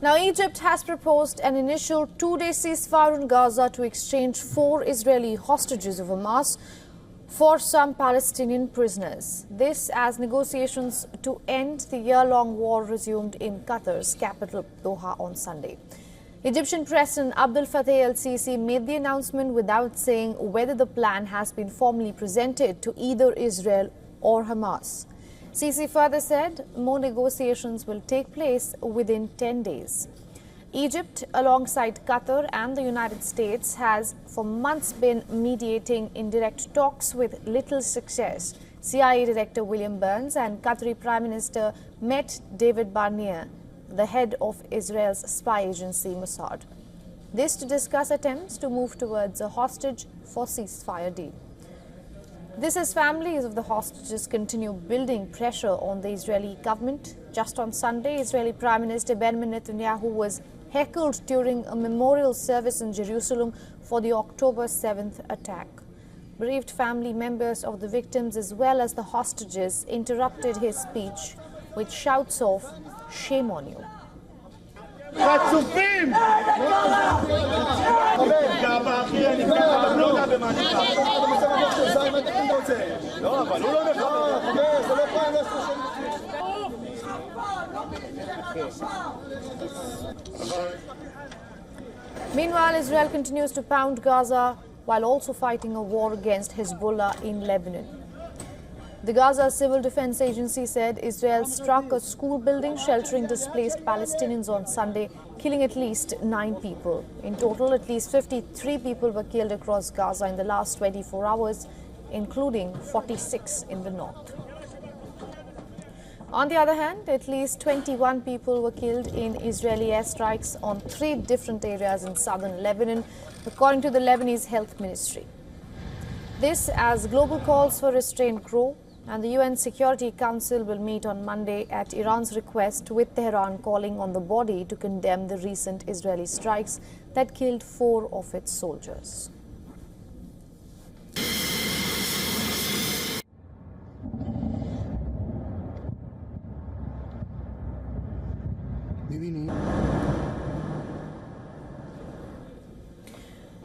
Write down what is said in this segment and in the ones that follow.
Now, Egypt has proposed an initial two-day ceasefire in Gaza to exchange 4 Israeli hostages of Hamas for some Palestinian prisoners. This as negotiations to end the year-long war resumed in Qatar's capital, Doha, on Sunday. Egyptian President Abdel Fattah el-Sissi made the announcement without saying whether the plan has been formally presented to either Israel or Hamas. Sissi further said more negotiations will take place within 10 days. Egypt, alongside Qatar and the United States, has for months been mediating indirect talks with little success. CIA Director William Burns and Qatari Prime Minister met David Barnea, the head of Israel's spy agency Mossad. This to discuss attempts to move towards a hostage for ceasefire deal. This as families of the hostages continue building pressure on the Israeli government. Just on Sunday, Israeli Prime Minister Benjamin Netanyahu was heckled during a memorial service in Jerusalem for the October 7th attack. Bereaved family members of the victims as well as the hostages interrupted his speech with shouts of "Shame on you." Meanwhile, Israel continues to pound Gaza while also fighting a war against Hezbollah in Lebanon. The Gaza Civil Defense Agency said Israel struck a school building sheltering displaced Palestinians on Sunday, killing at least 9 people. In total, at least 53 people were killed across Gaza in the last 24 hours, including 46 in the north. On the other hand, at least 21 people were killed in Israeli airstrikes on 3 different areas in southern Lebanon, according to the Lebanese Health Ministry. This as global calls for restraint grow, and the UN Security Council will meet on Monday at Iran's request, with Tehran calling on the body to condemn the recent Israeli strikes that killed 4 of its soldiers.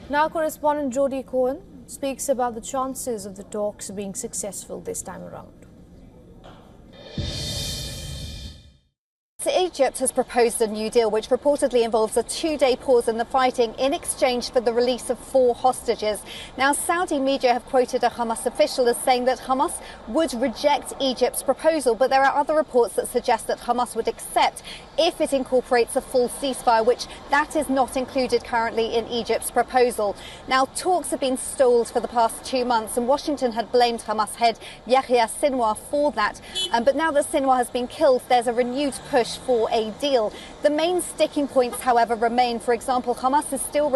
Now, correspondent Jody Cohen speaks about the chances of the talks being successful this time around. Egypt has proposed a new deal which reportedly involves a 2-day pause in the fighting in exchange for the release of 4 hostages. Now, Saudi media have quoted a Hamas official as saying that Hamas would reject Egypt's proposal, but there are other reports that suggest that Hamas would accept if it incorporates a full ceasefire, which that is not included currently in Egypt's proposal. Now, talks have been stalled for the past 2 months, and Washington had blamed Hamas head Yahya Sinwar for that. But now that Sinwar has been killed, there's a renewed push for a deal. The main sticking points, however, remain. For example, Hamas is still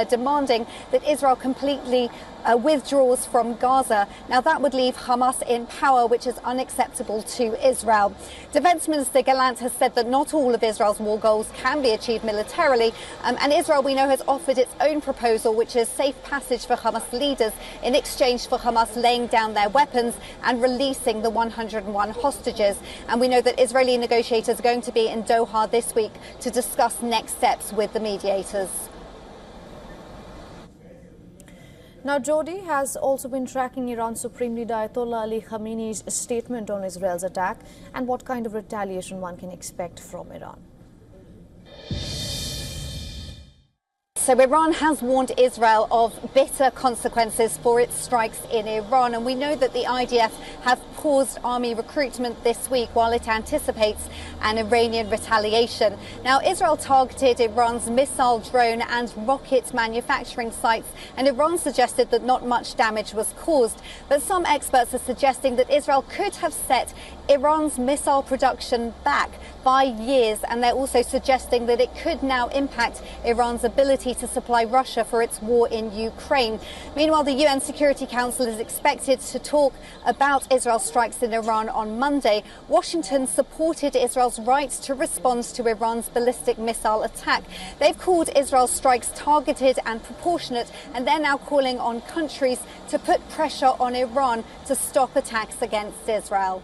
demanding that Israel completely withdraws from Gaza. Now, that would leave Hamas in power, which is unacceptable to Israel. Defense Minister Gallant has said that not all of Israel's war goals can be achieved militarily, and Israel, we know, has offered its own proposal, which is safe passage for Hamas leaders in exchange for Hamas laying down their weapons and releasing the 101 hostages. And we know that Israeli negotiators are going to be in Doha this week to discuss next steps with the mediators. Now, Jody has also been tracking Iran's Supreme Leader Ayatollah Ali Khamenei's statement on Israel's attack and what kind of retaliation one can expect from Iran. So Iran has warned Israel of bitter consequences for its strikes in Iran, and we know that the IDF have paused army recruitment this week while it anticipates an Iranian retaliation. Now, Israel targeted Iran's missile, drone and rocket manufacturing sites, and Iran suggested that not much damage was caused. But some experts are suggesting that Israel could have set Iran's missile production back by years, and they're also suggesting that it could now impact Iran's ability to supply Russia for its war in Ukraine. Meanwhile, the UN Security Council is expected to talk about Israel's strikes in Iran on Monday. Washington supported Israel's right to respond to Iran's ballistic missile attack. They've called Israel's strikes targeted and proportionate, and they're now calling on countries to put pressure on Iran to stop attacks against Israel.